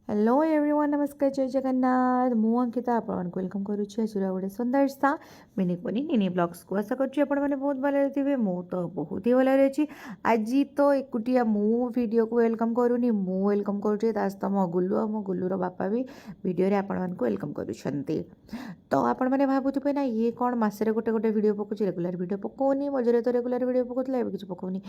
Hello everyone नमस्कार जय जगन्नाथ मु अंकिता आपण वेलकम करुच्ची आज गोटे सुंदर सा मिनी कोनी निनी ब्लॉग्स को आशा करुच्ची आपण मैंने बहुत भले थे मु तो बहुत ही भले अच्छी आज तो एकुटिया मु वीडियो को वेलकम करूनी मु वेलकम करुच्ची सहित मो गुल्लू और मो गुल्लूर बापा भी वीडियो रे आपण मानक वेलकम करुछंती। तो आपण मैंने भाबुथिबे ना ये कौन मसरे गोटे गोटे वीडियो पकाउछि रेगुलर वीडियो पकाउनी मझे तो रेगुलर वीडियो पकाउथला एबे किछ पकाउनी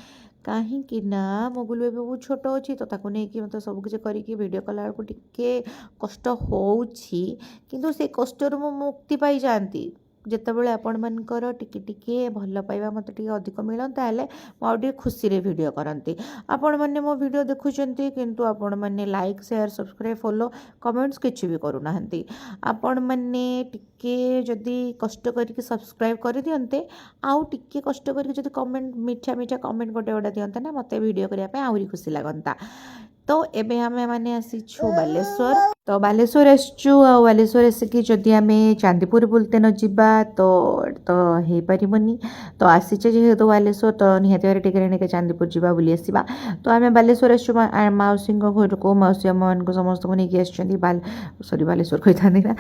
कहीं ना मो गुल्लू एबे बहुत छोट अच्छी तो ताको नेकी मते सब किछ करिकी वीडियो कला को टिके कष्ट होउछि किंतु से कष्टर मु मुक्ति पाई जानती जेतेबेले आपण मानकर टिके टिके भल पाइबा मते टिके अधिक मिलन ताले मो आउ टिके खुशी रे वीडियो करंती। आपण माने मो वीडियो देखुचंती किंतु आपण माने like share subscribe follow comments किछि भी करू नाहंती। आपण माने टिके जदी कष्ट करके सब्सक्राइब कर दियंते आउ टिके कष्ट करके जदी कमेंट मीठा मीठा कमेंट गोटे गोटे दियंते ना मते वीडियो करिया पे आउरी खुशी लागंता। तो एबे आमे माने आसीछु बालेश्वर तो बालेश्वर आसचु आ बालेश्वर आसिकी जदि आमे चांदीपुर बुलते न जिबा तो हे परिबनी तो आसीचे जेहेतु बालेश्वर तो निहाती भारे टिके नेके चांदीपुर जिबा बुली आसीबा। तो आमे बालेश्वर आसचु माउसी घर को माउसी मान को समस्त को नेकी आछंती सॉरी बालेश्वर कहि थांदी ना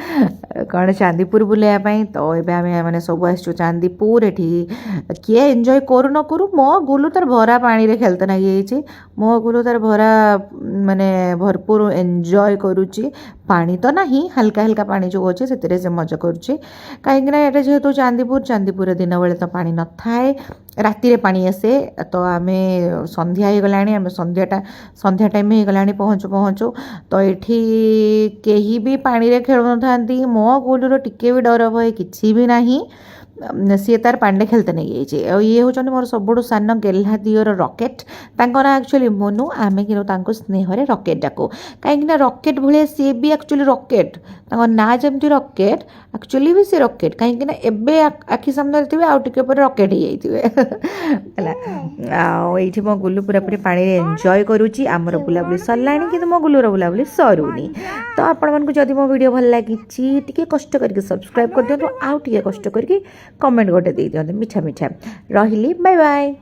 कण चांदीपुर बुलेया पई। तो एबे आमे माने सब आसचु चांदीपुर एठी किए एन्जॉय करू न करू मो गुलू तार भरा पानी रे खेलते ना गई मो गुलू तार भरा माने भरपूर एन्जॉय करुच्ची पानी तो नहीं हल्का हल्का पानी जो अच्छे से मजा करुच्ची कहीं ये जेहेतु चांदीपुर दिन बेले तो पानी न थाए राति रे पानी आसे। तो आम संध्या हो गला आम संध्या टाइम हो गला पहुँचु पहुँचु तो ये कहीं भी पानी रे खेलु था मो गुलूर टिके भी डर भय किसी भी नहीं सी तार पांडे खेलते नहीं जाइए ये हूँ मोर सब सान गेल्हा दियर रॉकेट ना एक्चुअली मोनू आम कि स्नेह रॉकेट डाकू कहीं रॉकेट भाई सी भी एक्चुअली रॉकेट ना जमती रॉकेट एक्चुअली भी सी रॉकेट कहीं एबे आखि सामने थे आउ टे पर रॉकेट हो जाइए मो गुल्लू पूरा पूरी पानी एंजॉय करुच्ची आमर बुलाबुली सरला कि मो गुल्लूर बुलाबुली सरूनी। तो आपण जदि मो वीडियो भल लगी टी कष्ट करके सब्सक्राइब कर दिखाँ आउ टे कष्ट करके कमेंट गोटे दे दियंते मीठा मीठा रही बाय बाय।